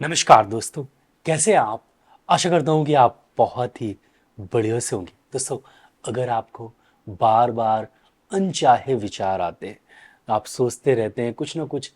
नमस्कार दोस्तों, कैसे हैं आप। आशा करता हूँ कि आप बहुत ही बढ़िया से होंगे। दोस्तों, अगर आपको बार बार अनचाहे विचार आते हैं, आप सोचते रहते हैं, कुछ ना कुछ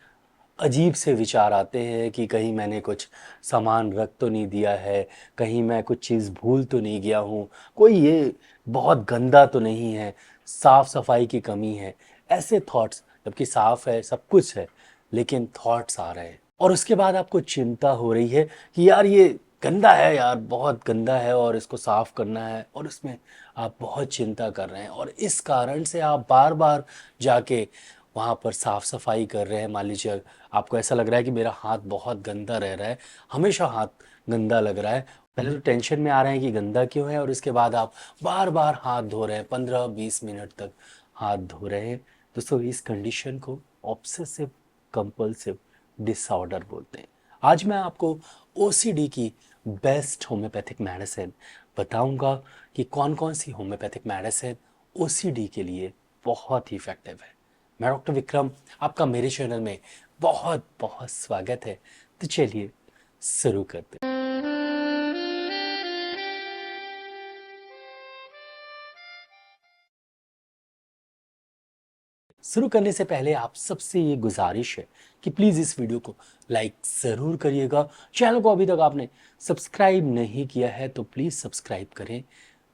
अजीब से विचार आते हैं कि कहीं मैंने कुछ सामान रख तो नहीं दिया है, कहीं मैं कुछ चीज़ भूल तो नहीं गया हूँ, कोई ये बहुत गंदा तो नहीं है, साफ सफाई की कमी है, ऐसे थॉट्स, जबकि साफ है, सब कुछ है, लेकिन थॉट्स आ रहे हैं। और उसके बाद आपको चिंता हो रही है कि यार ये गंदा है, यार बहुत गंदा है और इसको साफ करना है, और उसमें आप बहुत चिंता कर रहे हैं और इस कारण से आप बार बार जाके वहाँ पर साफ सफाई कर रहे हैं। मान लीजिए आपको ऐसा लग रहा है कि मेरा हाथ बहुत गंदा रह रहा है, हमेशा हाथ गंदा लग रहा है। पहले तो टेंशन में आ रहे हैं कि गंदा क्यों है, और इसके बाद आप बार बार हाथ धो रहे हैं, 15-20 मिनट तक हाथ धो रहे हैं। दोस्तों, इस कंडीशन को ऑब्सेसिव कंपल्सिव डिसऑर्डर बोलते हैं। आज मैं आपको ओसीडी की बेस्ट होम्योपैथिक मेडिसिन बताऊंगा कि कौन कौन सी होम्योपैथिक मेडिसिन ओसीडी के लिए बहुत ही इफेक्टिव है। मैं डॉक्टर विक्रम, आपका मेरे चैनल में बहुत बहुत स्वागत है। तो चलिए शुरू करते हैं। शुरू करने से पहले आप सबसे ये गुजारिश है कि प्लीज़ इस वीडियो को लाइक ज़रूर करिएगा। चैनल को अभी तक आपने सब्सक्राइब नहीं किया है तो प्लीज़ सब्सक्राइब करें,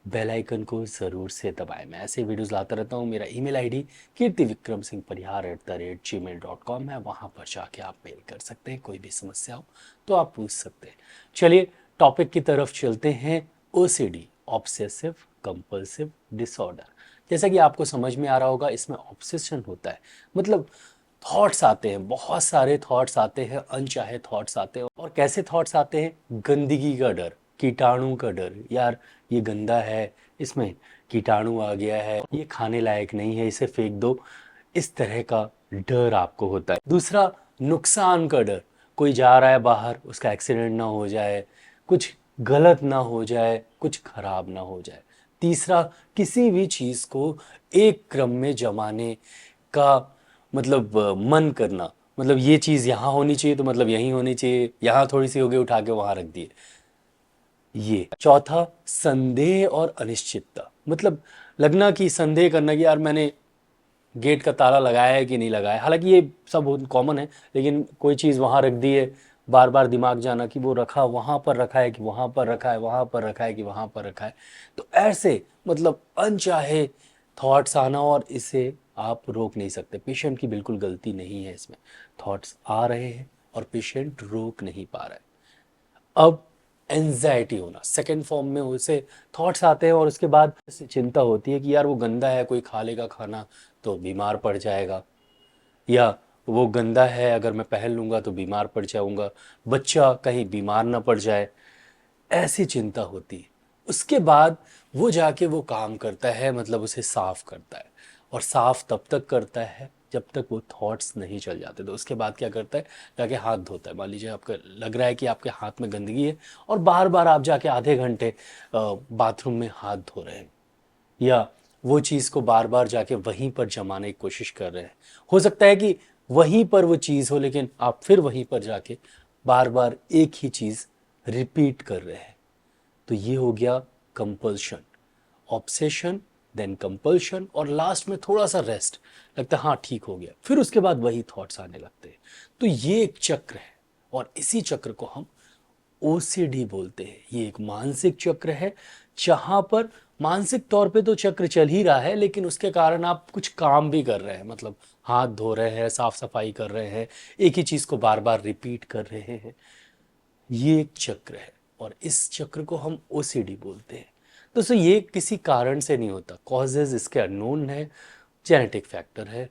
बेल आइकन को ज़रूर से दबाएं। मैं ऐसे वीडियोस लाता रहता हूँ। मेरा ईमेल आईडी kirtivikramsinghparihar@gmail.com है, वहाँ पर जाके आप मेल कर सकते हैं। कोई भी समस्या हो तो आप पूछ सकते हैं। चलिए टॉपिक की तरफ चलते हैं। OCD, obsessive compulsive disorder. जैसा कि आपको समझ में आ रहा होगा, इसमें ऑब्सेशन होता है, मतलब थॉट्स आते हैं, बहुत सारे थॉट्स आते हैं, अनचाहे थॉट्स आते हैं। और कैसे थॉट्स आते हैं? गंदगी का डर, कीटाणु का डर, यार ये गंदा है, इसमें कीटाणु आ गया है, ये खाने लायक नहीं है, इसे फेंक दो, इस तरह का डर आपको होता है। दूसरा, नुकसान का डर, कोई जा रहा है बाहर, उसका एक्सीडेंट ना हो जाए, कुछ गलत ना हो जाए, कुछ खराब ना हो जाए। तीसरा, किसी भी चीज़ को एक क्रम में जमाने का, मतलब मन करना, मतलब ये चीज़ यहाँ होनी चाहिए तो मतलब यहीं होनी चाहिए, यहाँ थोड़ी सी हो गई उठा के वहाँ रख दिए, ये। चौथा, संदेह और अनिश्चितता, मतलब लगना कि संदेह करना कि यार मैंने गेट का ताला लगाया है कि नहीं लगाया है। हालांकि ये सब बहुत कॉमन है, लेकिन कोई चीज़ वहाँ रख दी है, बार बार दिमाग जाना कि वो रखा वहाँ पर रखा है कि वहाँ पर रखा है, वहाँ पर रखा है कि वहाँ पर रखा है। तो ऐसे मतलब अनचाहे थॉट्स आना, और इसे आप रोक नहीं सकते। पेशेंट की बिल्कुल गलती नहीं है इसमें, थॉट्स आ रहे हैं और पेशेंट रोक नहीं पा रहा है। अब एंजाइटी होना, सेकेंड फॉर्म में उसे थॉट्स आते हैं और उसके बाद से चिंता होती है कि यार वो गंदा है, कोई खा लेगा खाना तो बीमार पड़ जाएगा, या वो गंदा है, अगर मैं पहन लूँगा तो बीमार पड़ जाऊँगा, बच्चा कहीं बीमार ना पड़ जाए, ऐसी चिंता होती है। उसके बाद वो जाके वो काम करता है, मतलब उसे साफ करता है, और साफ तब तक करता है जब तक वो थॉट्स नहीं चल जाते। तो उसके बाद क्या करता है? जाके हाथ धोता है। मान लीजिए आपको लग रहा है कि आपके हाथ में गंदगी है, और बार बार आप जाके आधे घंटे बाथरूम में हाथ धो रहे हैं, या वो चीज़ को बार बार जाके वहीं पर जमाने की कोशिश कर रहे हैं। हो सकता है कि वहीं पर वो चीज़ हो, लेकिन आप फिर वहीं पर जाके बार बार एक ही चीज़ रिपीट कर रहे हैं। तो ये हो गया कंपल्शन, ऑब्सेशन, देन कंपल्शन, और लास्ट में थोड़ा सा रेस्ट, लगता है हाँ ठीक हो गया, फिर उसके बाद वही थॉट्स आने लगते हैं। तो ये एक चक्र है, और इसी चक्र को हम ओसीडी बोलते हैं। ये एक मानसिक चक्र है, जहां पर मानसिक तौर पे तो चक्र चल ही रहा है, लेकिन उसके कारण आप कुछ काम भी कर रहे हैं, मतलब हाथ धो रहे हैं, साफ सफाई कर रहे हैं, एक ही चीज को बार बार रिपीट कर रहे हैं। ये एक चक्र है, और इस चक्र को हम ओसीडी बोलते हैं। दोस्तों, ये किसी कारण से नहीं होता, कॉजेज इसके अननोन है, जेनेटिक फैक्टर है।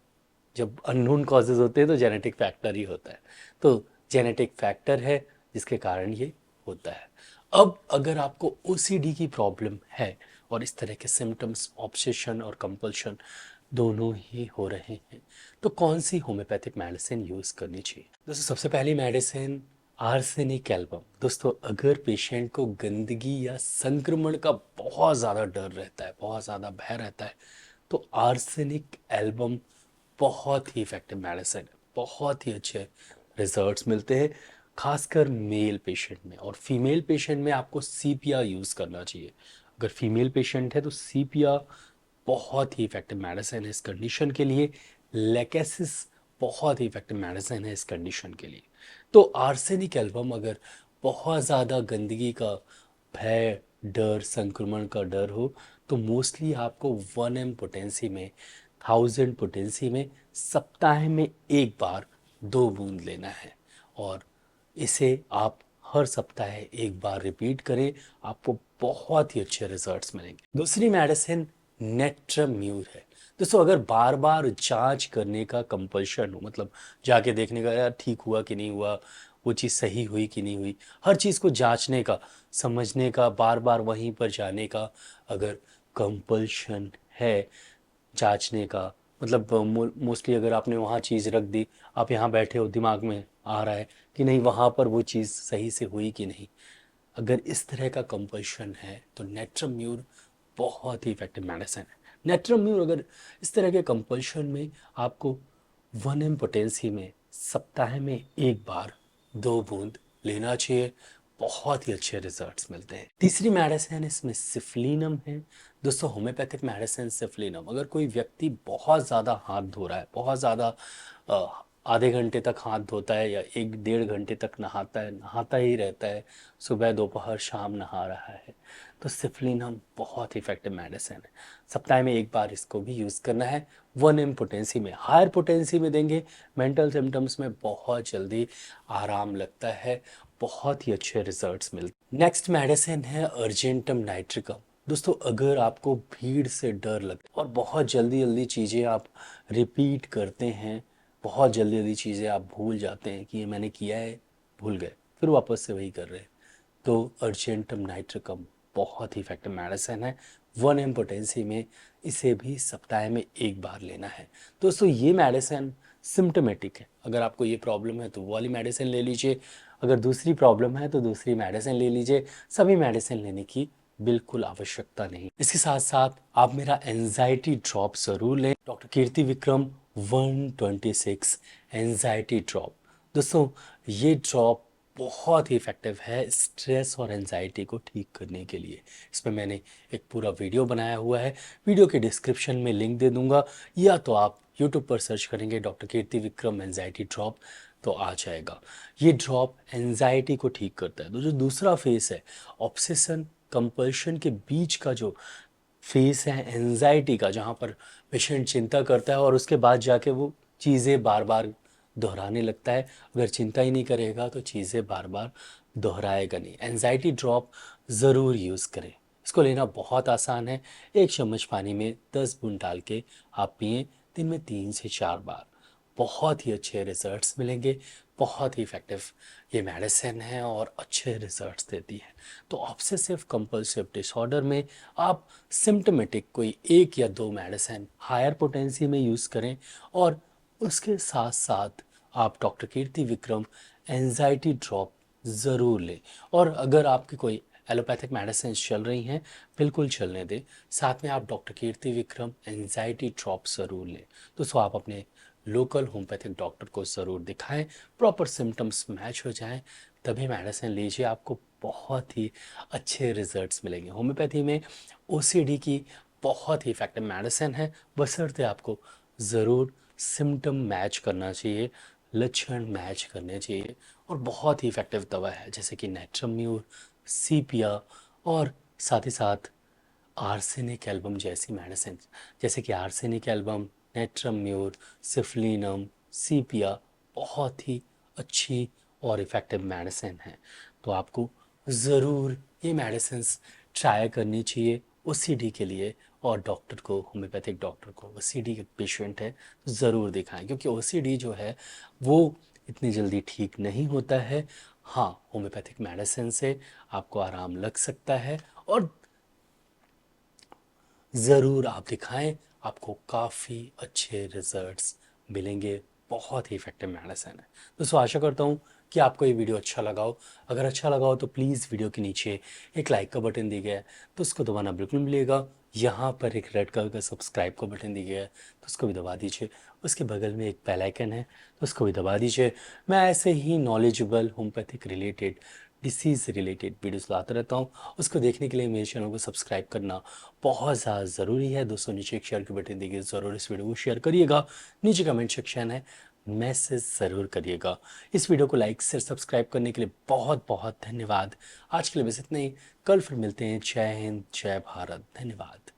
जब अननोन कॉजेज होते हैं तो जेनेटिक फैक्टर ही होता है। तो जेनेटिक फैक्टर है जिसके कारण ये होता है। अब अगर आपको ओसीडी की प्रॉब्लम है और इस तरह के सिम्टम्स, ऑब्सेशन और कंपल्शन दोनों ही हो रहे हैं, तो कौन सी होम्योपैथिक मेडिसिन यूज़ करनी चाहिए? दोस्तों, सबसे पहली मेडिसिन आर्सेनिक एल्बम। दोस्तों, अगर पेशेंट को गंदगी या संक्रमण का बहुत ज़्यादा डर रहता है, बहुत ज़्यादा भय रहता है, तो आर्सेनिक एल्बम बहुत ही इफेक्टिव मेडिसिन है, बहुत ही अच्छे रिजल्ट्स मिलते हैं। खासकर मेल पेशेंट में। और फीमेल पेशेंट में आपको सीपिया यूज़ करना चाहिए। अगर फीमेल पेशेंट है तो सीपिया बहुत ही इफेक्टिव मेडिसिन है इस कंडीशन के लिए। लेकेसिस बहुत ही इफेक्टिव मेडिसिन है इस कंडीशन के लिए। तो आर्सेनिक एल्बम, अगर बहुत ज़्यादा गंदगी का भय, डर, संक्रमण का डर हो, तो मोस्टली आपको 1 m पोटेंसी में, 1000 पोटेंसी में सप्ताह में एक बार 2 बूंद लेना है। और इसे आप हर सप्ताह एक बार रिपीट करें, आपको बहुत ही अच्छे रिजल्ट्स मिलेंगे। दूसरी मेडिसिन नेट्रम्यूर है। दोस्तों, अगर बार बार जांच करने का कंपल्शन हो, मतलब जाके देखने का यार ठीक हुआ कि नहीं हुआ, वो चीज़ सही हुई कि नहीं हुई, हर चीज़ को जांचने का, समझने का, बार बार वहीं पर जाने का अगर कंपल्शन है, जांचने का, मतलब मोस्टली अगर आपने वहाँ चीज़ रख दी, आप यहाँ बैठे हो, दिमाग में आ रहा है कि नहीं वहाँ पर वो चीज़ सही से हुई कि नहीं, अगर इस तरह का कंपल्शन है तो नेट्रम्यूर बहुत ही इफेक्टिव मेडिसिन है। नेट्रम्यूर अगर इस तरह के कंपल्शन में आपको 1 m पोटेंसी में सप्ताह में एक बार 2 बूंद लेना चाहिए, बहुत ही अच्छे रिजल्ट्स मिलते हैं। तीसरी मेडिसिन इसमें सिफलिनम है। दोस्तों, होम्योपैथिक मेडिसिन सिफलिनम, अगर कोई व्यक्ति बहुत ज़्यादा हाथ धो रहा है, बहुत ज़्यादा आधे घंटे तक हाथ धोता है या 1 डेढ़ घंटे तक नहाता है, नहाता ही रहता है, सुबह दोपहर शाम नहा रहा है, तो सिफलिनम बहुत इफेक्टिव मेडिसिन है। सप्ताह में एक बार इसको भी यूज़ करना है। 1 m पोटेंसी में, हायर पोटेंसी में देंगे, मेंटल सिम्टम्स में बहुत जल्दी आराम लगता है, बहुत ही अच्छे रिजल्ट्स मिलते हैं। नेक्स्ट मेडिसिन है अर्जेंटम नाइट्रिकम। दोस्तों, अगर आपको भीड़ से डर लगता है और बहुत जल्दी जल्दी चीज़ें आप रिपीट करते हैं, बहुत जल्दी जल्दी चीज़ें आप भूल जाते हैं कि ये मैंने किया है, भूल गए, फिर वापस से वही कर रहे हैं, तो अर्जेंटम नाइट्रिकम बहुत ही इफेक्टिव मेडिसिन है। 1 m पोटेंसी में इसे भी सप्ताह में एक बार लेना है। दोस्तों, ये मेडिसिन सिम्टोमेटिक है, अगर आपको ये प्रॉब्लम है तो वो वाली मेडिसिन ले लीजिए, अगर दूसरी प्रॉब्लम है तो दूसरी मेडिसिन ले लीजिए। सभी मेडिसिन लेने की बिल्कुल आवश्यकता नहीं। इसके साथ साथ आप मेरा एंजाइटी ड्रॉप ज़रूर लें, डॉक्टर कीर्ति विक्रम 126 एंजाइटी ड्रॉप। दोस्तों, ये ड्रॉप बहुत ही इफेक्टिव है स्ट्रेस और एंजाइटी को ठीक करने के लिए। इसमें मैंने एक पूरा वीडियो बनाया हुआ है, वीडियो के डिस्क्रिप्शन में लिंक दे दूंगा, या तो आप यूट्यूब पर सर्च करेंगे डॉक्टर कीर्ति विक्रम एंजाइटी ड्रॉप तो आ जाएगा। ये ड्रॉप एंजाइटी को ठीक करता है। तो जो दूसरा फेस है, ऑब्सेशन कंपल्शन के बीच का जो फेस है एंजाइटी का, जहाँ पर पेशेंट चिंता करता है और उसके बाद जाके वो चीज़ें बार बार दोहराने लगता है, अगर चिंता ही नहीं करेगा तो चीज़ें बार बार दोहराएगा नहीं। एंजाइटी ड्रॉप ज़रूर यूज़ करें, इसको लेना बहुत आसान है। 1 चम्मच पानी में 10 बूंद डाल के आप पिएं, दिन में 3 से 4 बार, बहुत ही अच्छे रिजल्ट्स मिलेंगे। बहुत ही इफ़ेक्टिव ये मेडिसिन है और अच्छे रिजल्ट्स देती है। तो ऑब्सेसिव कंपल्सिव डिसऑर्डर में आप सिम्टोमेटिक कोई 1 या 2 मेडिसिन हायर पोटेंसी में यूज़ करें, और उसके साथ साथ आप डॉक्टर कीर्ति विक्रम एंजाइटी ड्रॉप ज़रूर लें। और अगर आपकी कोई एलोपैथिक मेडिसिन चल रही हैं, बिल्कुल चलने दें, साथ में आप डॉक्टर कीर्ति विक्रम एंजाइटी ड्रॉप ज़रूर लें। दोस्तों, आप अपने लोकल होम्योपैथिक डॉक्टर को ज़रूर दिखाएं, प्रॉपर सिम्टम्स मैच हो जाएं, तभी मेडिसिन लीजिए, आपको बहुत ही अच्छे रिजल्ट्स मिलेंगे। होम्योपैथी में ओसीडी की बहुत ही इफेक्टिव मेडिसिन है, बशर्ते आपको ज़रूर सिम्टम मैच करना चाहिए, लक्षण मैच करने चाहिए, और बहुत ही इफेक्टिव दवा है जैसे कि नेट्रम्यूर, सीपिया, और साथ ही साथ आर्सेनिक एल्बम जैसी मेडिसिन, जैसे कि आर्सेनिक एल्बम, नेट्रम्यूर, सिफलिनम, सीपिया बहुत ही अच्छी और इफ़ेक्टिव मेडिसिन है। तो आपको ज़रूर ये मेडिसिन ट्राई करनी चाहिए ओसीडी के लिए। और डॉक्टर को, होम्योपैथिक डॉक्टर को, ओसीडी के पेशेंट है तो ज़रूर दिखाएं, क्योंकि ओसीडी जो है वो इतनी जल्दी ठीक नहीं होता है। हाँ, होम्योपैथिक मेडिसिन से आपको आराम लग सकता है, और ज़रूर आप दिखाएं, आपको काफ़ी अच्छे रिजल्ट्स मिलेंगे। बहुत ही इफेक्टिव मेडिसिन है। दोस्तों, आशा करता हूँ कि आपको ये वीडियो अच्छा लगा हो। अगर अच्छा लगा हो तो प्लीज़ वीडियो के नीचे एक लाइक का बटन दिया गया है तो उसको दबाना बिल्कुल मिलेगा। यहाँ पर एक रेड कलर का सब्सक्राइब का बटन दिया गया है, तो उसको भी दबा दीजिए। उसके बगल में एक बेल आइकन है, तो उसको भी दबा दीजिए। मैं ऐसे ही knowledgeable homeopathic related, disease related videos लाता रहता हूँ। उसको देखने के लिए मेरे चैनल को सब्सक्राइब करना बहुत ज़्यादा ज़रूरी है। दोस्तों, नीचे एक शेयर के बटन देखिए, ज़रूर इस वीडियो को शेयर करिएगा। नीचे कमेंट सेक्शन है, मैसेज ज़रूर करिएगा। इस वीडियो को लाइक शेयर सब्सक्राइब करने के लिए बहुत बहुत धन्यवाद। आज के लिए बस इतना ही। कल फिर मिलते हैं। जय हिंद, जय भारत, धन्यवाद।